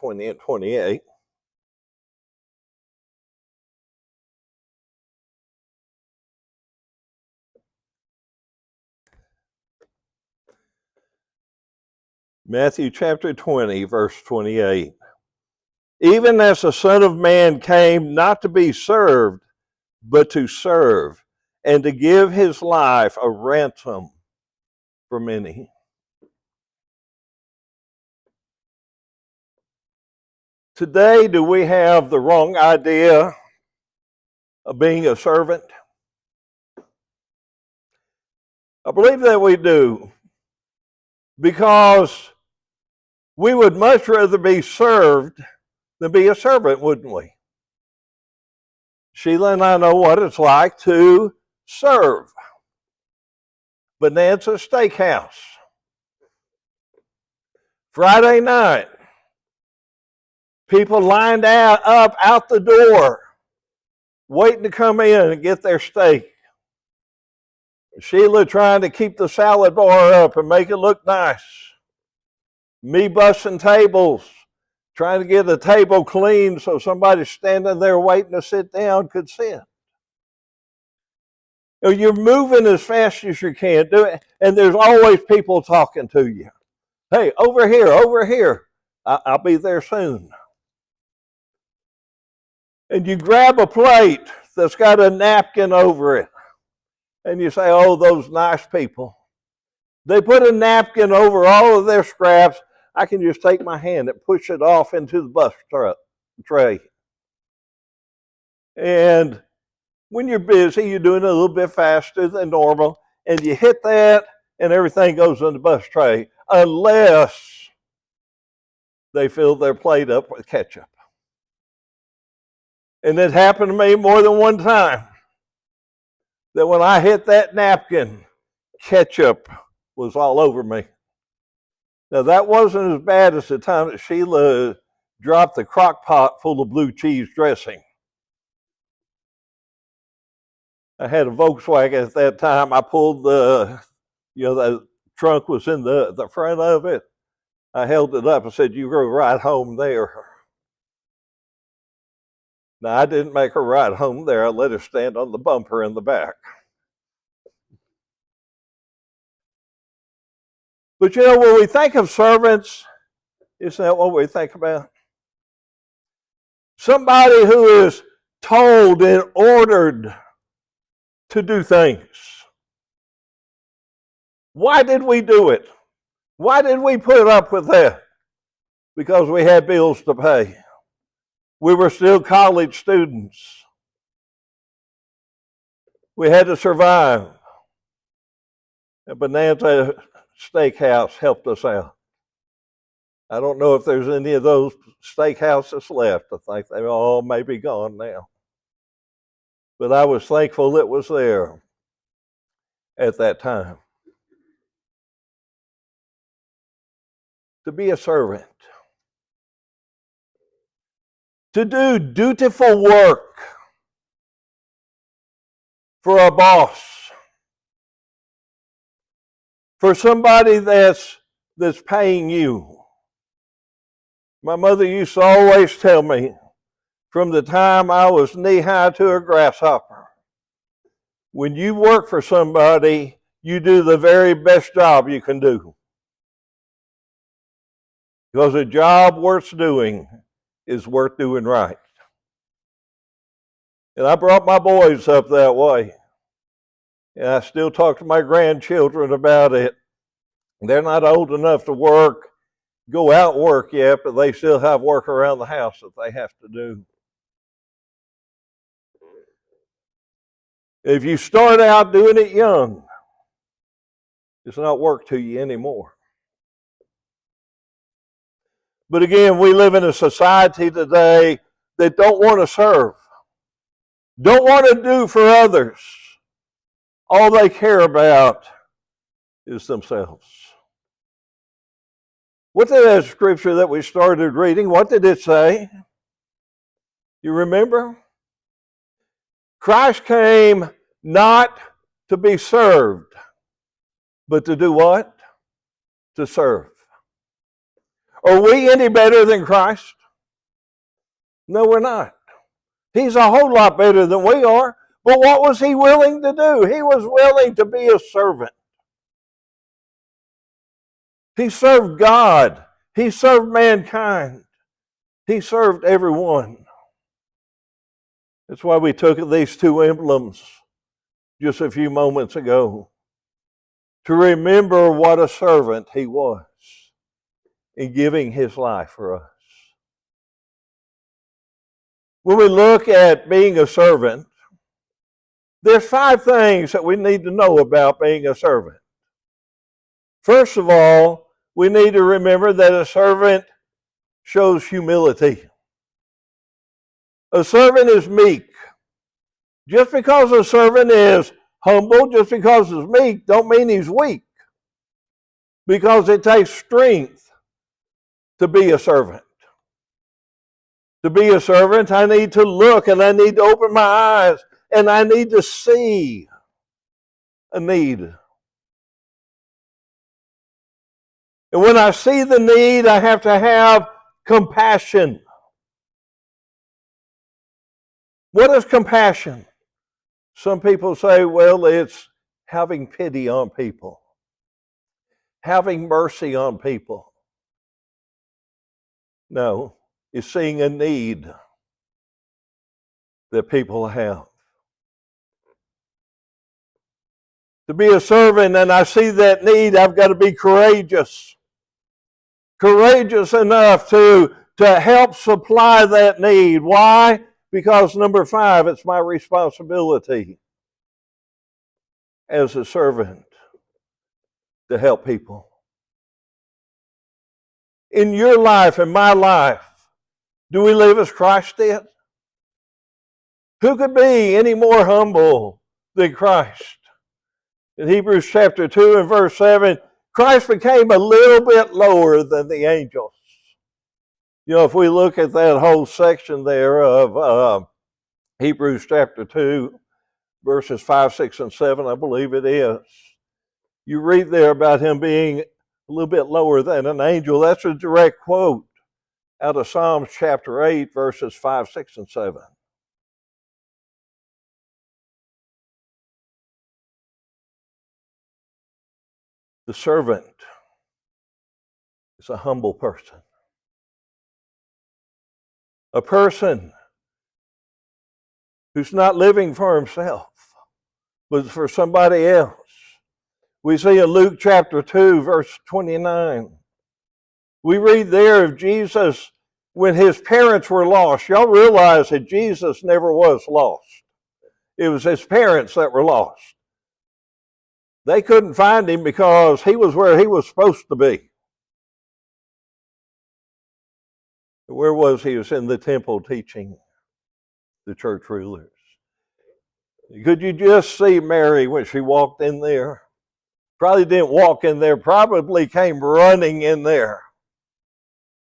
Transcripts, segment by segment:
20 and 28. Matthew chapter 20, verse 28. Even as the Son of Man came not to be served, but to serve, and to give his life a ransom for many. Today, do we have the wrong idea of being a servant? I believe that we do, because we would much rather be served than be a servant, wouldn't we? Sheila and I know what it's like to serve. Bonanza Steakhouse. Friday night, people lined up out the door, waiting to come in and get their steak. Sheila trying to keep the salad bar up and make it look nice. Me busting tables, trying to get the table clean so somebody standing there waiting to sit down could sit. You're moving as fast as you can do it, and there's always people talking to you. Hey, over here, over here. I'll be there soon. And you grab a plate that's got a napkin over it, and you say, oh, those nice people. They put a napkin over all of their scraps. I can just take my hand and push it off into the bus tray. And when you're busy, you're doing it a little bit faster than normal, and you hit that, and everything goes in the bus tray, unless they fill their plate up with ketchup. And it happened to me more than one time, that when I hit that napkin, ketchup was all over me. Now, that wasn't as bad as the time that Sheila dropped the crock pot full of blue cheese dressing. I had a Volkswagen at that time. I pulled the trunk was in the front of it. I held it up and said, you go right home there. Now, I didn't make her ride home there. I let her stand on the bumper in the back. But when we think of servants, isn't that what we think about? Somebody who is told and ordered to do things. Why did we do it? Why did we put up with that? Because we had bills to pay. We were still college students. We had to survive. And Bonanza Steakhouse helped us out. I don't know if there's any of those steakhouses left. I think they all may be gone now. But I was thankful it was there at that time. To be a servant. To do dutiful work for a boss. For somebody that's paying you. My mother used to always tell me, from the time I was knee-high to a grasshopper, when you work for somebody, you do the very best job you can do. Because a job worth doing is worth doing right. And I brought my boys up that way. And I still talk to my grandchildren about it. They're not old enough to go out and work yet, but they still have work around the house that they have to do. If you start out doing it young, it's not work to you anymore. But again, we live in a society today that don't want to serve, don't want to do for others. All they care about is themselves. What did that scripture that we started reading, what did it say? You remember? Christ came not to be served, but to do what? To serve. Are we any better than Christ? No, we're not. He's a whole lot better than we are. But what was he willing to do? He was willing to be a servant. He served God. He served mankind. He served everyone. That's why we took these two emblems just a few moments ago, to remember what a servant he was in giving his life for us. When we look at being a servant, there's 5 things that we need to know about being a servant. First of all, we need to remember that a servant shows humility. A servant is meek. Just because a servant is humble, just because he's meek, don't mean he's weak. Because it takes strength to be a servant. To be a servant, I need to look and I need to open my eyes and I need to see a need. And when I see the need, I have to have compassion. What is compassion? Some people say, well, it's having pity on people, having mercy on people. No, it's seeing a need that people have. To be a servant and I see that need, I've got to be courageous. Courageous enough to help supply that need. Why? Because number 5, it's my responsibility as a servant to help people. In your life, in my life, do we live as Christ did? Who could be any more humble than Christ? In Hebrews chapter 2 and verse 7, Christ became a little bit lower than the angels. You know, if we look at that whole section there of Hebrews chapter 2, verses 5, 6, and 7, I believe it is, you read there about him being a little bit lower than an angel. That's a direct quote out of Psalms chapter 8, verses 5, 6, and 7. The servant is a humble person. A person who's not living for himself, but for somebody else. We see in Luke chapter 2, verse 29. We read there of Jesus when his parents were lost. Y'all realize that Jesus never was lost. It was his parents that were lost. They couldn't find him because he was where he was supposed to be. Where was he? He was in the temple teaching the church rulers. Could you just see Mary when she walked in there? Probably didn't walk in there, probably came running in there.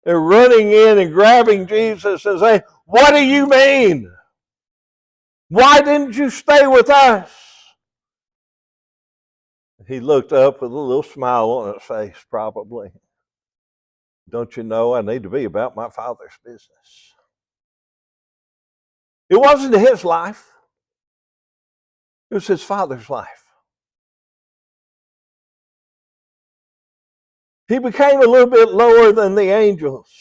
They're running in and grabbing Jesus and saying, "What do you mean? Why didn't you stay with us?" He looked up with a little smile on his face, probably. "Don't you know I need to be about my Father's business?" It wasn't his life. It was his Father's life. He became a little bit lower than the angels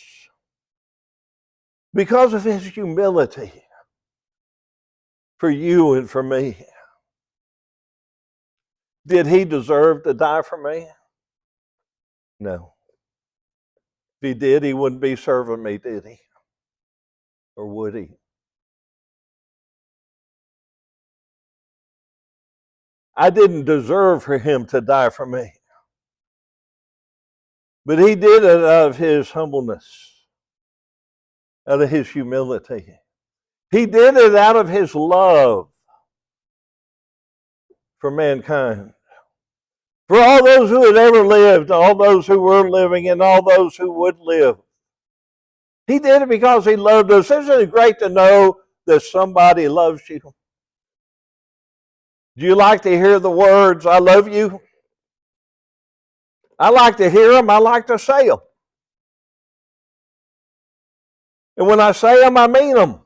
because of his humility for you and for me. Did he deserve to die for me? No. If he did, he wouldn't be serving me, did he? Or would he? I didn't deserve for him to die for me. But he did it out of his humbleness, out of his humility. He did it out of his love for mankind. For all those who had ever lived, all those who were living, and all those who would live. He did it because he loved us. Isn't it great to know that somebody loves you? Do you like to hear the words, "I love you"? I like to hear them. I like to say them. And when I say them, I mean them.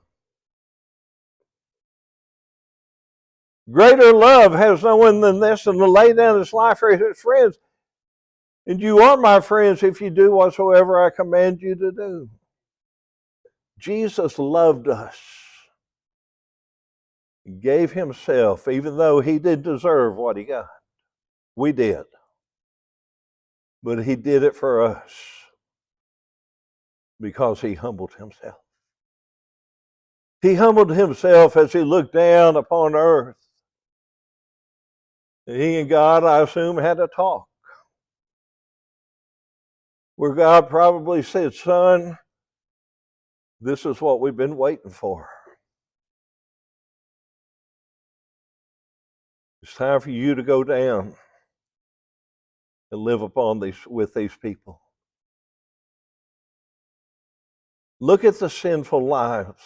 Greater love has no one than this, and to lay down his life for his friends. And you are my friends if you do whatsoever I command you to do. Jesus loved us. He gave himself, even though he didn't deserve what he got. We did. But he did it for us because he humbled himself. He humbled himself as he looked down upon earth. He and God, I assume, had a talk, where God probably said, son, this is what we've been waiting for. It's time for you to go down and live with these people. Look at the sinful lives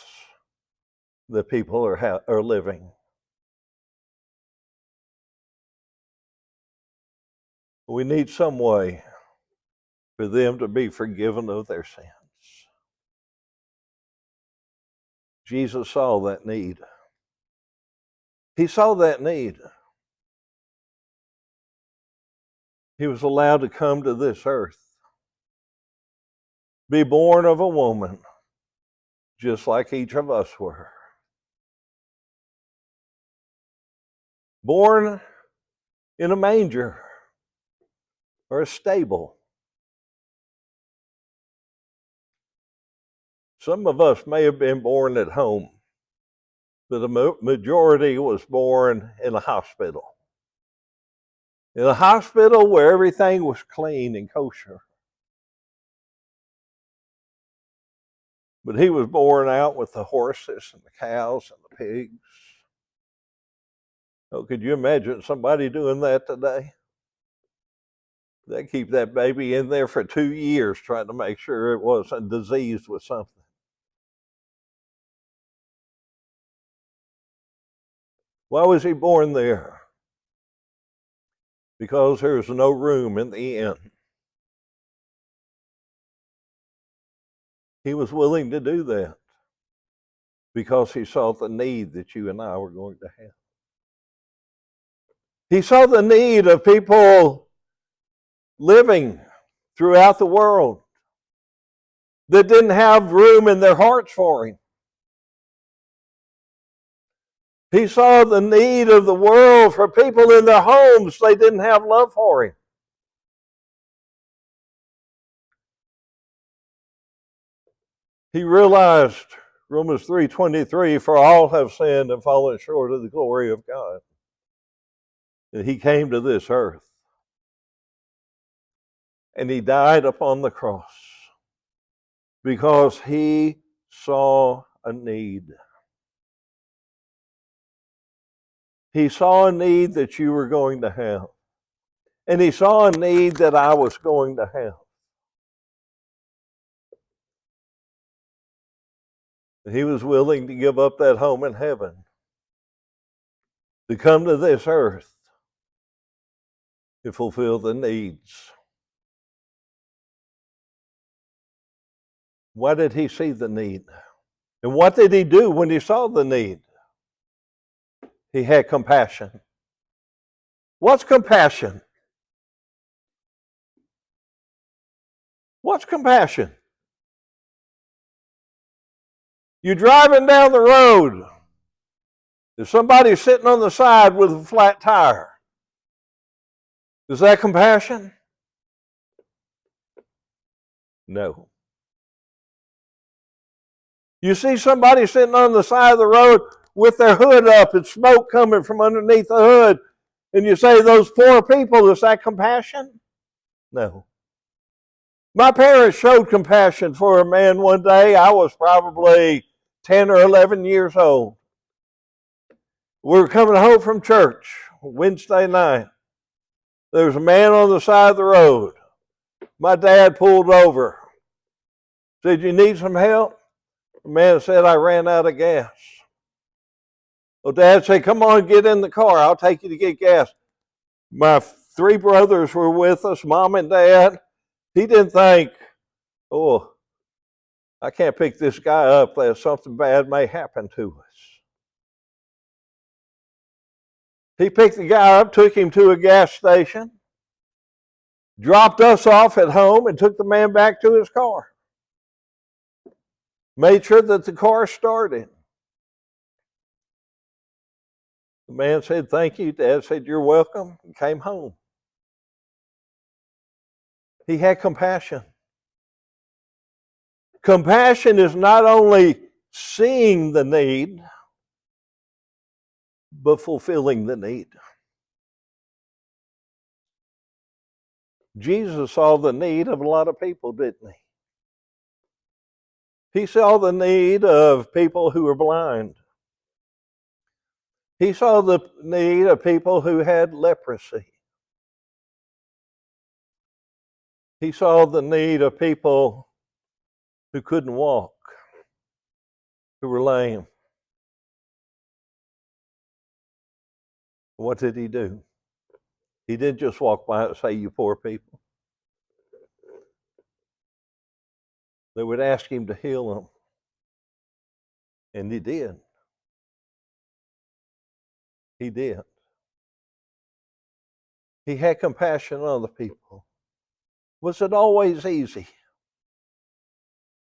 that people are living. We need some way for them to be forgiven of their sins. Jesus saw that need. He saw that need. He was allowed to come to this earth, be born of a woman, just like each of us were. Born in a manger or a stable. Some of us may have been born at home, but the majority was born in a hospital. In a hospital where everything was clean and kosher. But he was born out with the horses and the cows and the pigs. Oh, could you imagine somebody doing that today? They keep that baby in there for 2 years trying to make sure it wasn't diseased with something. Why was he born there? Because there's no room in the inn. He was willing to do that because he saw the need that you and I were going to have. He saw the need of people living throughout the world that didn't have room in their hearts for him. He saw the need of the world for people in their homes. They didn't have love for him. He realized, Romans 3:23, for all have sinned and fallen short of the glory of God. And he came to this earth. And he died upon the cross because he saw a need. He saw a need that you were going to have. And he saw a need that I was going to have. He was willing to give up that home in heaven to come to this earth to fulfill the needs. Why did he see the need? And what did he do when he saw the need? He had compassion. What's compassion? What's compassion? You're driving down the road. There's somebody sitting on the side with a flat tire. Is that compassion? No. You see somebody sitting on the side of the road with their hood up and smoke coming from underneath the hood, and you say, those poor people, is that compassion? No. My parents showed compassion for a man one day. I was probably 10 or 11 years old. We were coming home from church Wednesday night. There was a man on the side of the road. My dad pulled over. Said, you need some help? The man said, I ran out of gas. Well, Dad said, come on, get in the car. I'll take you to get gas. My 3 brothers were with us, Mom and Dad. He didn't think, oh, I can't pick this guy up, that something bad may happen to us. He picked the guy up, took him to a gas station, dropped us off at home, and took the man back to his car. Made sure that the car started. The man said, "Thank you." Dad said, "You're welcome," and came home. He had compassion. Compassion is not only seeing the need, but fulfilling the need. Jesus saw the need of a lot of people, didn't he? He saw the need of people who were blind. He saw the need of people who had leprosy. He saw the need of people who couldn't walk, who were lame. What did he do? He didn't just walk by and say, "You poor people." They would ask him to heal them. And he did. He did. He had compassion on the people. Was it always easy?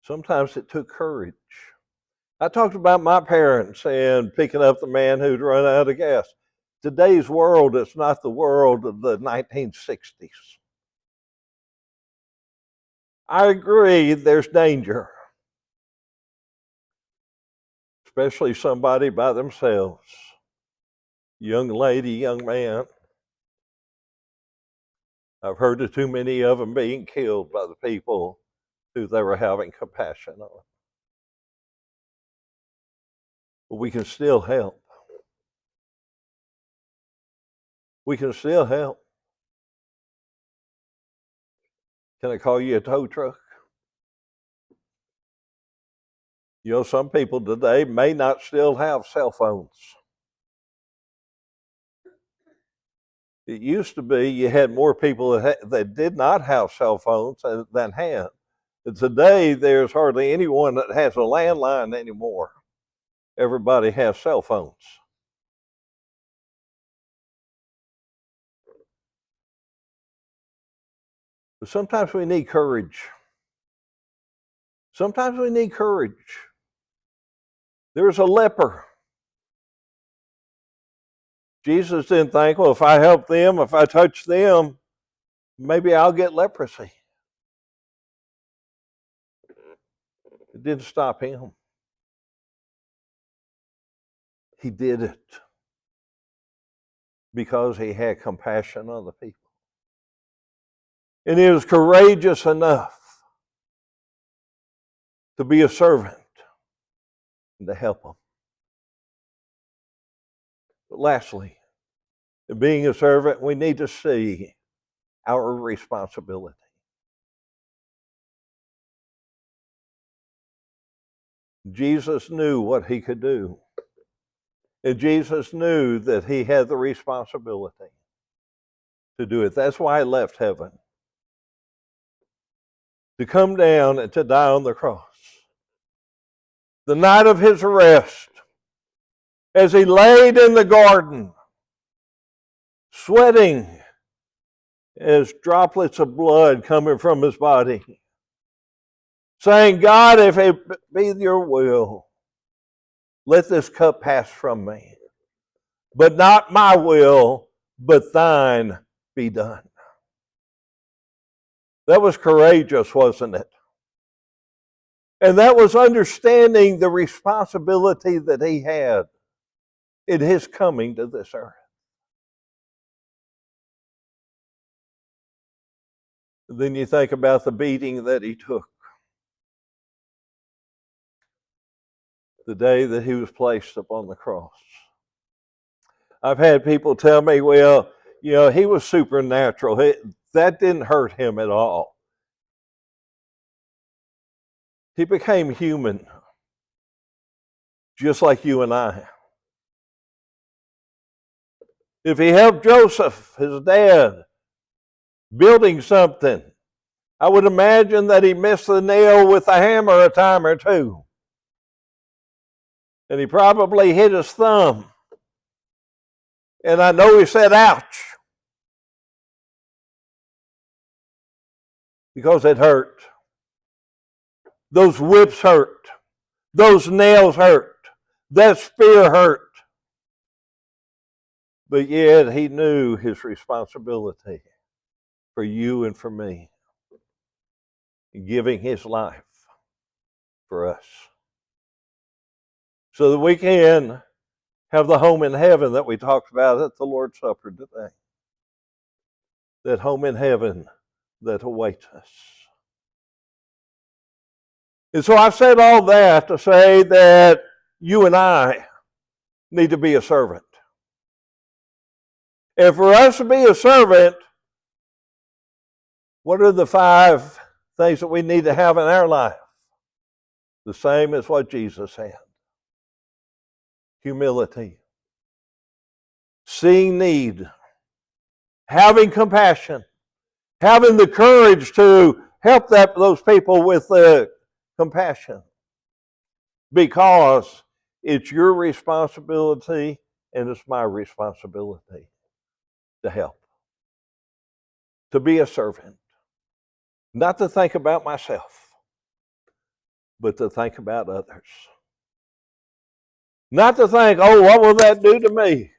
Sometimes it took courage. I talked about my parents and picking up the man who'd run out of gas. Today's world is not the world of the 1960s. I agree there's danger, especially somebody by themselves, young lady, young man. I've heard of too many of them being killed by the people who they were having compassion on. But we can still help. We can still help. Can I call you a tow truck? You know, some people today may not still have cell phones. It used to be you had more people that did not have cell phones than had. And today, there's hardly anyone that has a landline anymore. Everybody has cell phones. But sometimes we need courage. Sometimes we need courage. There's a leper. Jesus didn't think, well, if I help them, if I touch them, maybe I'll get leprosy. It didn't stop him. He did it because he had compassion on the people. And he was courageous enough to be a servant and to help them. But lastly, in being a servant, we need to see our responsibility. Jesus knew what he could do. And Jesus knew that he had the responsibility to do it. That's why he left heaven, to come down and to die on the cross. The night of his arrest, as he laid in the garden, sweating as droplets of blood coming from his body, saying, "God, if it be your will, let this cup pass from me. But not my will, but thine be done." That was courageous, wasn't it? And that was understanding the responsibility that he had in his coming to this earth. Then you think about the beating that he took the day that he was placed upon the cross. I've had people tell me, well, you know, he was supernatural. That didn't hurt him at all. He became human, just like you and I. If he helped Joseph, his dad, building something, I would imagine that he missed the nail with a hammer a time or two. And he probably hit his thumb. And I know he said, ouch. Because it hurt. Those whips hurt. Those nails hurt. That spear hurt. But yet he knew his responsibility for you and for me, giving his life for us, so that we can have the home in heaven that we talked about at the Lord's Supper today. That home in heaven that awaits us. And so I've said all that to say that you and I need to be a servant. And for us to be a servant, what are the 5 things that we need to have in our life? The same as what Jesus had. Humility, seeing need, having compassion, having the courage to help those people with compassion, because it's your responsibility and it's my responsibility to help, to be a servant, not to think about myself, but to think about others. Not to think, oh, what will that do to me?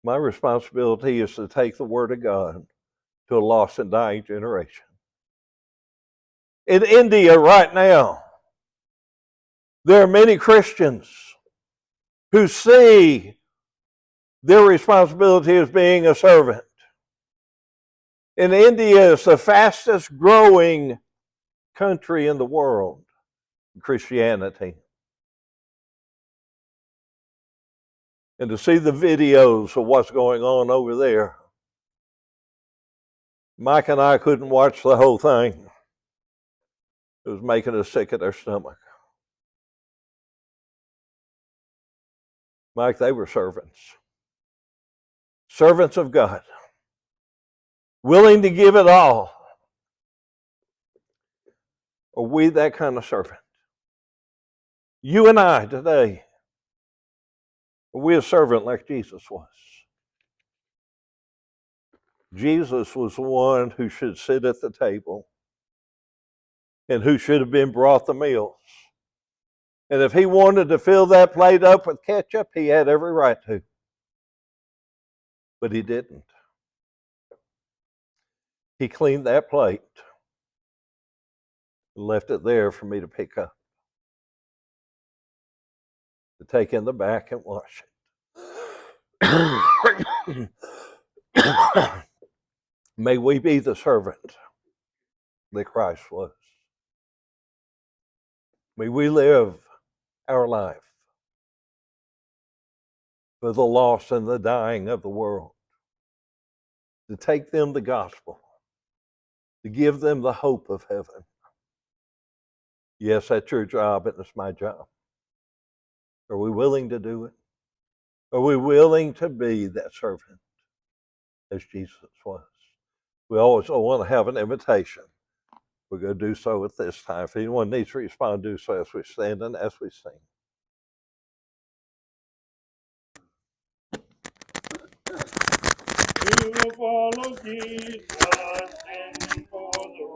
My responsibility is to take the Word of God to a lost and dying generation. In India right now, there are many Christians who see their responsibility as being a servant. And India is the fastest growing country in the world in Christianity. And to see the videos of what's going on over there, Mike and I couldn't watch the whole thing. It was making us sick at our stomach. Mike, they were servants. Servants of God. Willing to give it all. Are we that kind of servant? You and I today, are we a servant like Jesus was? Jesus was the one who should sit at the table and who should have been brought the meals. And if he wanted to fill that plate up with ketchup, he had every right to. But he didn't. He cleaned that plate and left it there for me to pick up, to take in the back and wash it. May we be the servant that Christ was. May we live our life for the lost and the dying of the world, to take them the gospel, to give them the hope of heaven. Yes, that's your job and it's my job. Are we willing to do it? Are we willing to be that servant as Jesus was? We always want to have an invitation. We're going to do so at this time. If anyone needs to respond, do so as we stand and as we sing. To follow Jesus, standing for the